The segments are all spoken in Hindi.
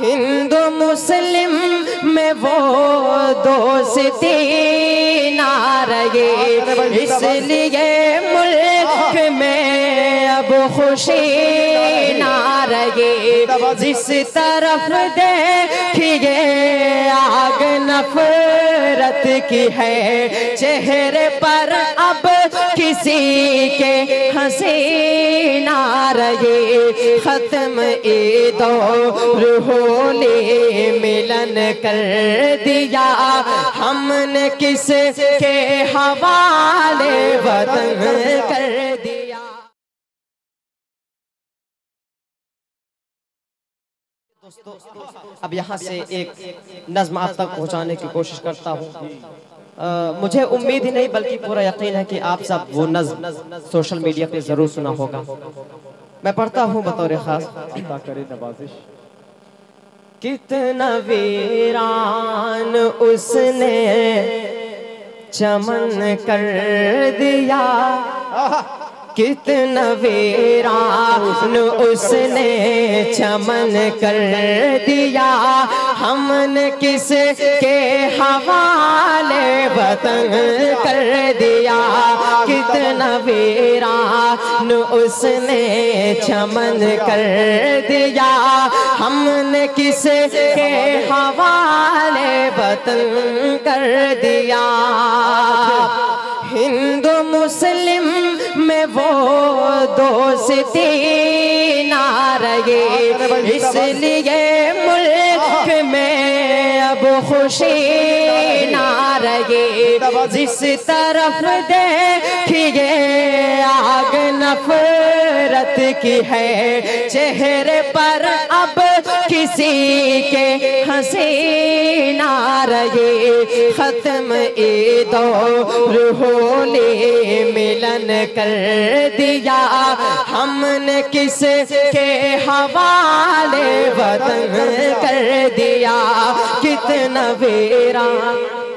हिंदू मुस्लिम में वो दोस्ती ना रहे, इसलिए मुल्क में अब खुशी ना रहे। जिस तरफ देखिए आग नफरत की है, चेहरे पर अब किसी के हंसी ना रहे। खत्म ईदो होली मिलन कर दिया, हमने किस के हवाले वतन कर दिया। दोस्तों अब यहाँ से एक नज़्म आप तक पहुँचाने की कोशिश करता हूँ। मुझे उम्मीद ही नहीं बल्कि पूरा यकीन है कि आप सब वो नज़्म सोशल मीडिया पे ज़रूर सुना होगा। मैं पढ़ता हूँ बतौर ख़ास। कितना वीरान उसने चमन कर दिया, कितना वीरान उसने चमन कर दिया, हमने किस के हवाले वतन कर दिया। कितना वीरान उसने चमन कर दिया, हमने किस के हवाले वतन कर दिया। हिंदू मुस्लिम में वो दोस्ती ना रहे, इसलिए मुल्क में अब खुशी ना रहे। जिस तरफ देखिए आग नफरत की है, चेहरे पर अब किसी के हंसी ना रहे। खत्म ईदो होली मिलन कर दिया, हमने किस के हवाले वतन कर दिया। कितना वीरान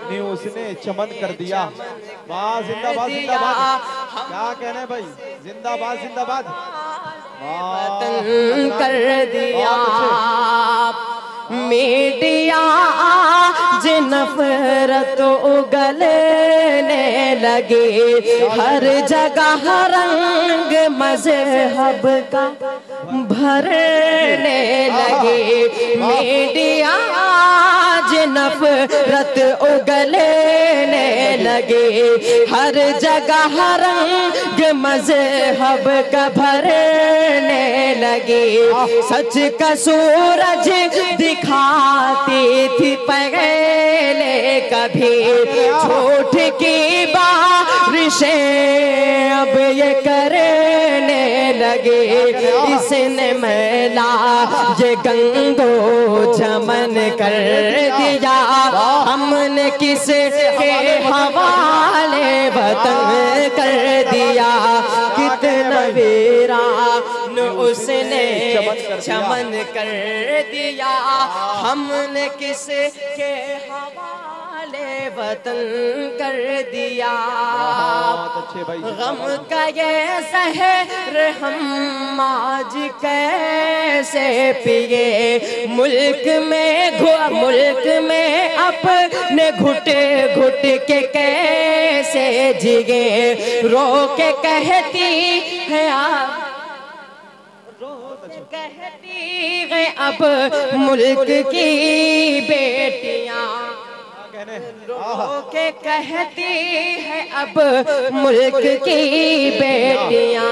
ने उसने चमन कर दिया। वाह जिंदाबाद जिंदाबाद, क्या कहना है भाई, जिंदाबाद जिंदाबाद। वतन कर दिया। मीडिया आज नफरत उगलने लगी, हर जगह रंग मजहब का भरने लगे। मीडिया आज नफरत उगलने लगे, हर जगह रंग मजहब का भरने लगे। सच का सूरज दिखाती थी पहले कभी, झूठ की बारिशें अब ये करने लगे। इसने मैला ये गंगो जमन कर दिया, हमने किस के हवाले वतन कर दिया। कितना वीरान उसने चमन कर दिया, हमने किस के हवाले वतन कर दिया। गम का ये सहर हम आज कैसे पिए, मुल्क में अपने घुट घुट के कैसे जिए। रो के कहती है आप, कहती है अब मुल्क की बेटियां, रो के कहती है अब मुल्क की बेटियां।